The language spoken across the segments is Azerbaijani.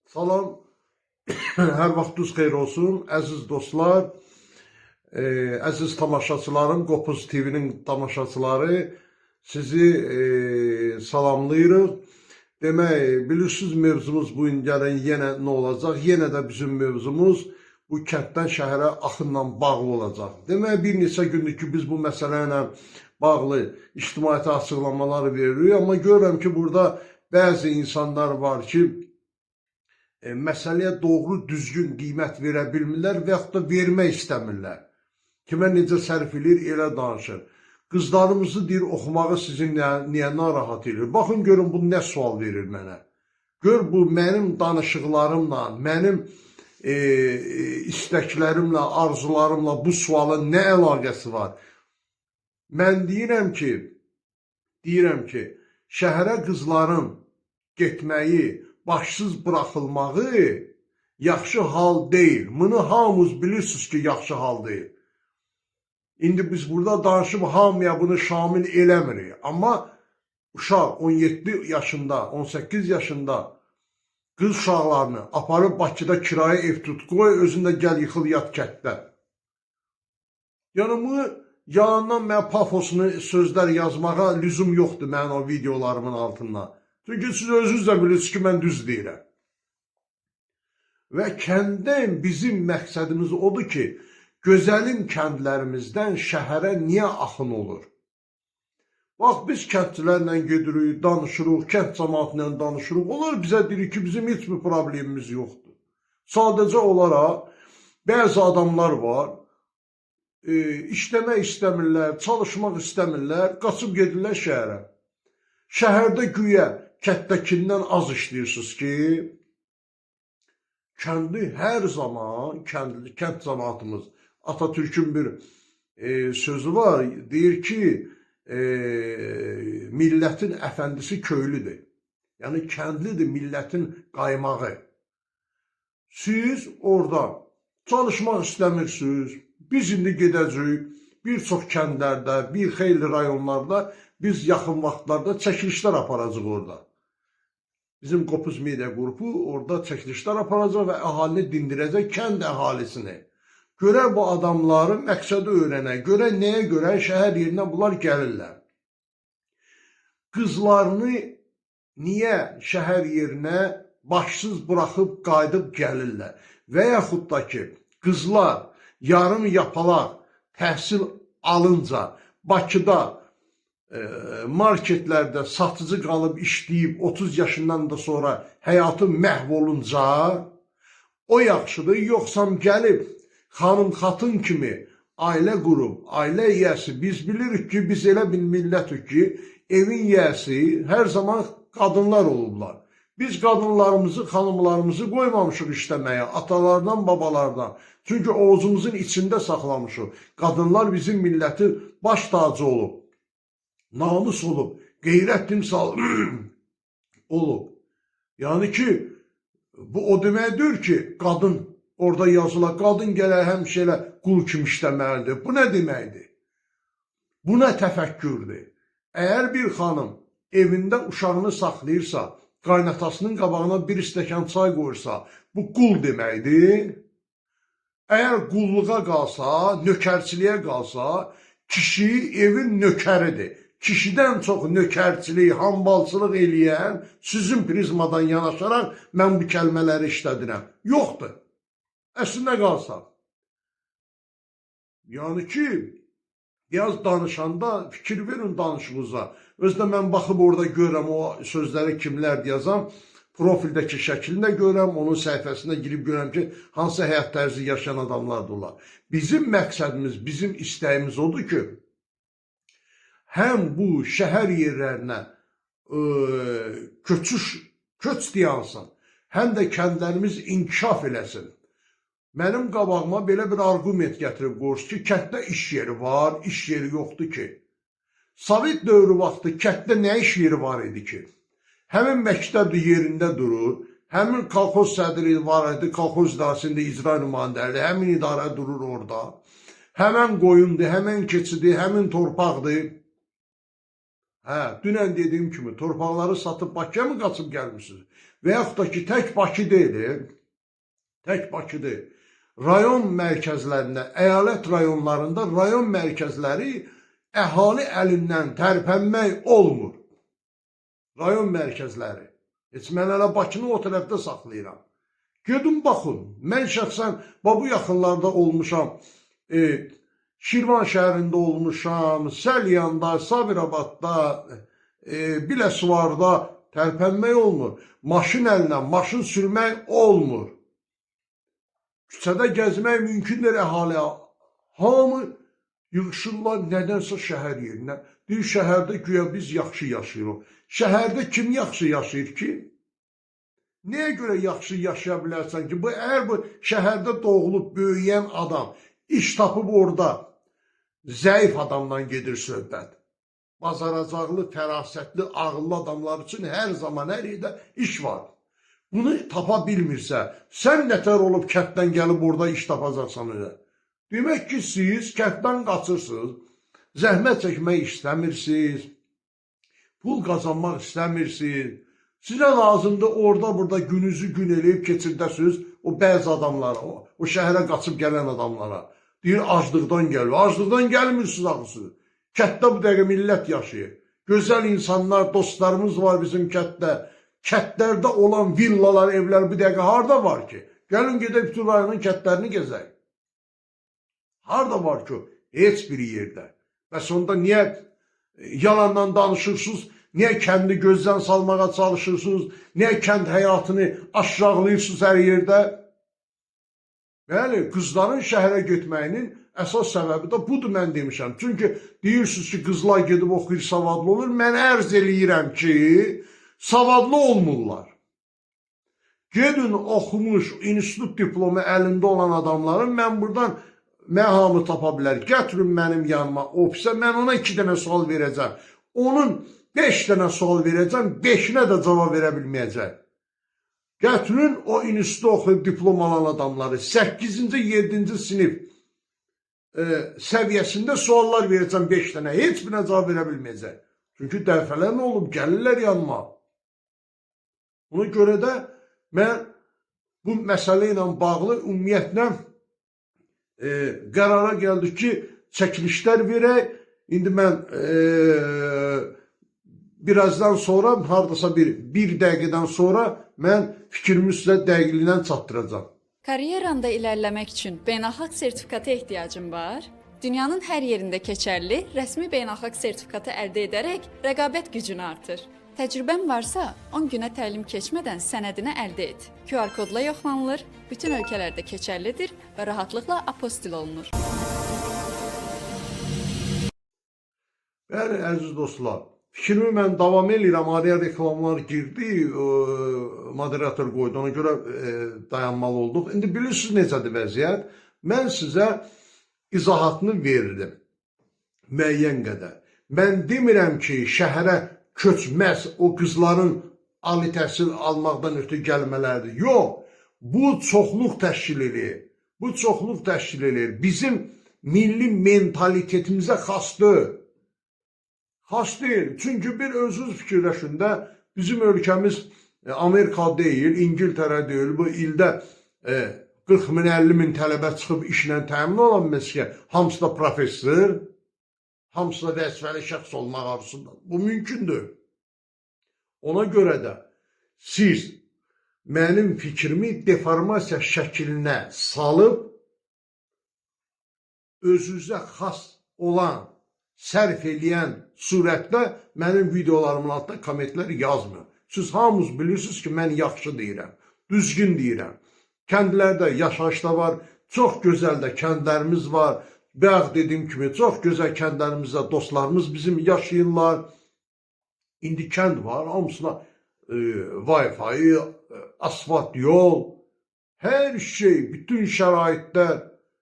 Salam, hər vaxtınız xeyir olsun, əziz dostlar, əziz tamaşaçılarım, Qopuz TV-nin tamaşaçıları, sizi salamlayırıq. Demək, bilirsiniz mövzumuz bu gün gələn yenə nə olacaq? Yenə də bizim mövzumuz bu kənddən şəhərə axınla bağlı olacaq. Demək, bir neçə gündür ki, biz bu məsələ ilə bağlı ictimaiyyətə açıqlamalar veririk, amma görürəm ki, burada bəzi insanlar var ki, məsələyə doğru, düzgün qiymət verə bilmirlər və yaxud da vermək istəmirlər. Kimə necə sərf edir, elə danışır. Qızlarımızı deyir, oxumağı sizin niyə narahat edir? Baxın, görün, bu nə sual verir mənə. Gör, bu mənim danışıqlarımla, mənim istəklərimlə, arzularımla bu sualın nə əlaqəsi var? Mən deyirəm ki, şəhərə qızların getməyi, başsız buraxılmağı yaxşı hal deyil. Bunu hamınız bilirsiniz ki, yaxşı hal deyil. İndi biz burada danışıb hamıya bunu şamil eləmirik. Amma uşaq 17 yaşında, 18 yaşında qız uşaqlarını aparıb Bakıda kirayə ev tut, qoy özündə gəl yıxıl yat kətdə. Yəni bu yalandan mən pafosunu sözlər yazmağa lüzum yoxdur mənim o videolarımın altından. Çünki siz özünüz də bilirsiniz ki, mən düz deyirəm. Və kənddən bizim məqsədimiz odur ki, gözəlim kəndlərimizdən şəhərə niyə axın olur? Bax, biz kəndçilərlə gedirik, danışırıq, kənd cəmaatla danışırıq. Onlar bizə deyir ki, bizim heç bir problemimiz yoxdur. Sadəcə olaraq bəzi adamlar var, işləmək istəmirlər, çalışmaq istəmirlər, qaçıb gedirlər şəhərə. Şəhərdə güya kətdəkindən az işləyirsiniz ki, kəndi hər zaman, kənd cəmaatımız, Atatürk'ün bir sözü var, deyir ki, millətin əfəndisi köylüdür. Yəni, kəndlidir millətin qaymağı. Siz orada çalışmaq istəmirsiniz, biz indi gedəcəyik, bir çox kəndlərdə, bir xeyli rayonlarda, biz yaxın vaxtlarda çəkilişlər aparacaq orada. Bizim Qopuz Media qrupu orada çəkilişlər aparacaq və əhalini dindirəcək, kənd əhalisini. Görə bu adamların məqsədi öyrənək, görə nəyə görə şəhər yerinə bunlar gəlirlər. Qızlarını niyə şəhər yerinə başsız buraxıb, qaydıb gəlirlər? Və yaxud da ki, qızlar yarım yapalaq təhsil alınca Bakıda marketlərdə satıcı qalıb işləyib 30 yaşından da sonra həyatı məhv olunca o yaxşıdır, yoxsa gəlib xanım xatın kimi ailə qurub, ailə yiyəsi, biz bilirik ki, biz elə bir millətik ki, evin yiyəsi hər zaman qadınlar olublar. Biz qadınlarımızı, xanımlarımızı qoymamışıq işləməyə, atalardan, babalardan. Çünki oğuzumuzun içində saxlamışıq. Qadınlar bizim millətin baş tacı olub, namus olub, qeyrət timsal olub. Yəni ki, bu o deməkdir ki, qadın orada yazılar, qadın gələr həmişə elə qul kimi işləməlidir. Bu nə deməkdir? Bu nə təfəkkürdür? Əgər bir xanım evində uşağını saxlayırsa, qaynatasının qabağına bir stəkan çay qoyursa, bu qul deməkdir. Əgər qulluğa qalsa, nökərçiliyə qalsa, kişi evin nökəridir. Kişidən çox nökərçilik, hambalçılıq eləyən sizin prizmadan yanaşaraq mən bu kəlmələri işlədirəm. Yoxdur. Əslində qalsa. Yəni ki, biraz danışanda fikir verin danışığınıza. Özdə mən baxıb orada görürəm o sözləri kimlər yazam, profildəki şəklində görürəm, onun səhifəsində girib görürəm ki, hansı həyat tərzi yaşayan adamlardırlar. Bizim məqsədimiz, bizim istəyimiz odur ki, həm bu şəhər yerlərinə köç deyansın, həm də kəndlərimiz inkişaf eləsin. Mənim qabağıma belə bir argument gətirib qoyuruz ki, kətdə iş yeri var, iş yeri yoxdur ki. Sovet dövrü vaxtı kətdə nə iş yeri var idi ki? Həmin məktəb yerində durur, həmin kolxoz sədri var idi, kolxoz idarəsində icra nümayəndələri, həmin idarə durur orada. Həmən qoyundur, həmən keçidir, həmin torpaqdır. Dünən dediyim kimi torpaqları satıb Bakıya mı qaçıb gəlmişsiniz? və yaxud da ki, tək Bakı deyil, tək Bakıdır. Rayon mərkəzlərində, əyalət rayonlarında rayon mərkəzləri əhali əlindən tərpənmək olmur. Rayon mərkəzləri. Heç mən hələ Bakını o tərəfdə saxlayıram. Gedin baxın. Mən şəxsən bu yaxınlarda olmuşam. Şirvan şəhərində olmuşam. Səlyanda, Sabirabadda, Biləsuvarda tərpənmək olmur. Maşın əlinə, maşın sürmək olmur. Küçədə gəzmək mümkündür əhaliyə. Hamı yığışırlar nədənsə şəhər yerinə. Bir şəhərdə güya biz yaxşı yaşayırıq. Şəhərdə kim yaxşı yaşayır ki? Nəyə görə yaxşı yaşaya bilərsən ki? Əgər bu şəhərdə doğulub böyüyən adam iş tapıb orada zəif adamdan gedir söhbət. Bacaracaqlı, fərasətli, ağıllı adamlar üçün hər zaman, hər yerdə iş var. Bunu tapa bilmirsə, sən nətər olub kənddən gəlib orada iş tapacaqsan öyle. Demək ki, siz kənddən qaçırsınız, zəhmət çəkmək istəmirsiniz, pul qazanmaq istəmirsiniz. Sizə lazımdır orada burada gününüzü gün eləyib keçirdəsiniz o bəzi adamlara, o şəhərə qaçıb gələn adamlara. Deyir, aclıqdan gəlir. Aclıqdan gəlmirsiniz axısınız. Kətdə bu dəqiqə millət yaşayır. Gözəl insanlar, dostlarımız var bizim kətdə. Kətlərdə olan villalar, evlər bu dəqiqə harada var ki? Gəlin gedək bütün rayonun kətlərini gezək. Harada var ki? Heç bir yerdə. Bəs onda niyə yalandan danışırsınız? Niyə kəndi gözdən salmağa çalışırsınız? Niyə kənd həyatını aşağılayırsınız hər yerdə? Bəli, qızların şəhərə getməyinin əsas səbəbi də budur mən demişəm. Çünki deyirsiniz ki, qızlar gedib oxuyur, savadlı olur. Mən ərz eləyirəm ki, savadlı olmurlar. Gedin oxumuş, institut diplomu əlində olan adamların mən buradan məhamı tapa bilər. Gətirin mənim yanıma, ofisə, mən ona 2 dənə sual verəcəm. Onun 5 dənə sual verəcəm, 5-nə də cavab verə bilməyəcək. Gətirin o institutda oxuyub diplom alan adamları 8-ci, 7-ci sinif səviyyəsində suallar verəcəm 5 dənə, heç birine cavab verə bilməyəcək. Çünki dəfələr nə olub, gəlirlər yanıma. Ona görə də mən bu məsələ ilə bağlı ümumiyyətlə qərara gəldik ki, çəkilişlər verək. İndi mən birazdan sonra, haradasa bir dəqiqədən sonra mən fikrimi sizə dəqiqliyindən çatdıracağam. Karyeranda ilerlemek için beynəlxalq sertifikata ihtiyacın var. Dünyanın hər yerində keçərli rəsmi beynəlxalq sertifikatı əldə edərək rəqabət gücünü artır. Təcrübən varsa 10 günə təlim keçmədən sənədini əldə et. QR kodla yoxlanılır, bütün ölkələrdə keçərlidir və rahatlıqla apostil olunur. Bəli, əziz dostlar, fikrimi mən davam edirəm. Araya reklamlar girdi, moderator qoydu, ona görə dayanmalı olduq. İndi bilirsiniz necədir vəziyyət? Mən sizə izahatını verirdim müəyyən qədər. Mən demirəm ki, şəhərə köçməz o qızların ali təhsil almaqdan ötürü gəlmələrdir. Yox, bu çoxluq təşkil edir. Bu çoxluq təşkil edir. Bizim milli mentalitetimizə xasdır. Xas deyil. Çünki bir özünüz fikirləşin də bizim ölkəmiz Amerika deyil, İngiltərə deyil. Bu ildə 40 min, 50 min tələbə çıxıb işlə təmin olan məsələ, hamısı da professor, hamısı da vəzifəli şəxs olmaq arzusunda. Bu mümkündür. Ona görə də siz mənim fikrimi deformasiya şəklinə salıb özünüzə xas olan, sərf eləyən surətdə mənim videolarımın altında kommentlər yazmıyor. Siz hamınız bilirsiniz ki, mən yaxşı deyirəm, düzgün deyirəm. Kəndlərdə yaşayışda var, çox gözəl də kəndlərimiz var. Bayaq dediyim kimi, çox gözəl kəndlərimizdə dostlarımız bizim yaşayırlar. İndi kənd var, hamısına Wi-Fi, asfalt yol, hər şey, bütün şəraitdə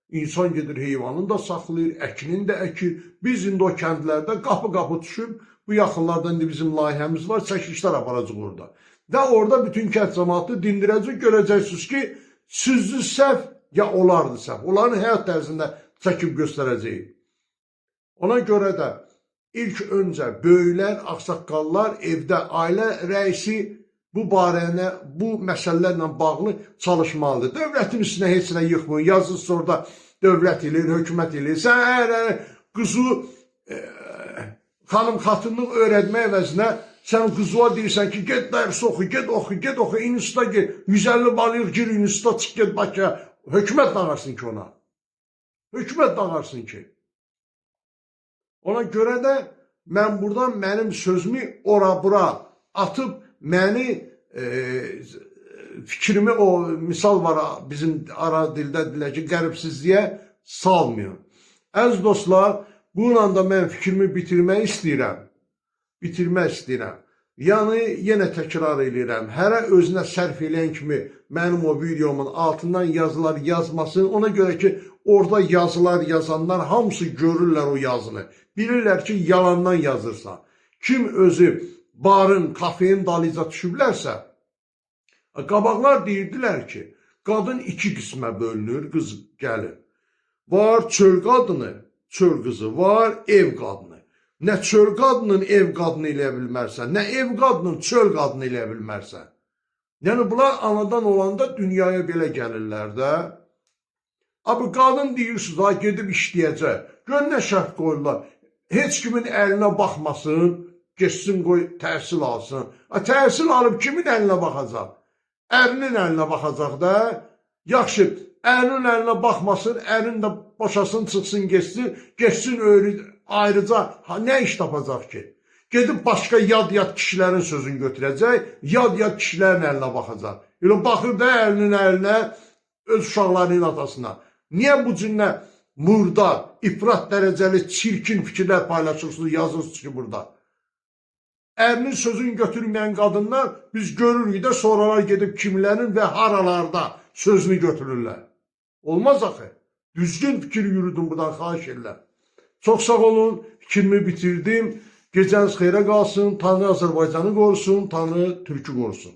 insan gedir heyvanını da saxlayır, əkinin də əkir. Biz indi o kəndlərdə qapı-qapı düşüb, bu yaxınlarda indi bizim layihəmiz var, çəkilişlər aparacaq orada. Və orada bütün kənd cəmaatı dindirəcək, görəcəksiniz ki, sizli səhv ya olardı səhv. Onların həyat tərzində çəkib göstərəcəyik. Ona görə də ilk öncə böyüklər, ağsaqqallar evdə ailə rəisi bu barədə, bu məsələlərlə bağlı çalışmalıdır. Dövlətin üstünə heç nə yıxmayın. Yazırsınız orada dövlət eləyir, hökumət eləyir. Sən əgər qızı xanım xatınlıq öyrətmək əvəzinə sən qızıva deyirsən ki, get dərs oxu, get oxu, get oxu, instituta get, 150 balıq gir, instituta çıx, get Bakıya. Hökumət dağarsın ki ona. Hökumət dağarsın ki. Ona görə də mən buradan mənim sözümü ora-bura atıb məni fikrimi o misal var bizim ara dildə dilə ki, qəribsizliyə salmıyor. Əziz dostlar, bununla da mən fikrimi bitirmək istəyirəm. Yəni, yenə təkrar edirəm. Hərə özünə sərf eləyən kimi mənim o videomun altından yazılar yazmasın. Ona görə ki, orada yazılar yazanlar hamısı görürlər o yazını. Bilirlər ki, yalandan yazırsa. Kim özü barın, kafenin dalıca düşüblərsə, qabaqlar deyirdilər ki, qadın iki qismə bölünür, qız gəlir. Var çöl qadını, çöl qızı, var ev qadını. Nə çöl qadının ev qadını eləyə bilmərsən, nə ev qadının çöl qadını eləyə bilmərsən. Yəni, bunlar anadan olanda dünyaya belə gəlirlər də. Abi, qadın deyirsiniz, ha, gedib işləyəcək. Gör, nə şərt qoyurlar. Heç kimin əlinə baxmasın, geçsin, qoy, təhsil alsın. Təhsil alıb kimin əlinə baxacaq? Ərinin əlinə baxacaq da. Yaxşı, ərinin əlinə baxmasın, ərin də boşasın, çıxsın, geçsin, ayrıca nə iş tapacaq ki? Gedib başqa yad-yad kişilərin sözünü götürəcək, yad-yad kişilərin əlinə baxacaq. Elə baxır da ərinin əlinə, öz uşaqlarının atasına. Niyə bu cünlə murdar, ifrat dərəcəli, çirkin fikirlər paylaşırsınız, yazırsınız ki burada? Ərinin sözünü götürməyən qadınlar biz görürük də sonralar gedib kimlərin və haralarda sözünü götürürlər. Olmaz axı. Düzgün fikir yürüdüm buradan, xahiş edirəm. Çox sağ olun, fikrimi bitirdim. Gecəniz xeyrə qalsın, Tanrı Azərbaycanı qorusun, Tanrı Türkü qorusun.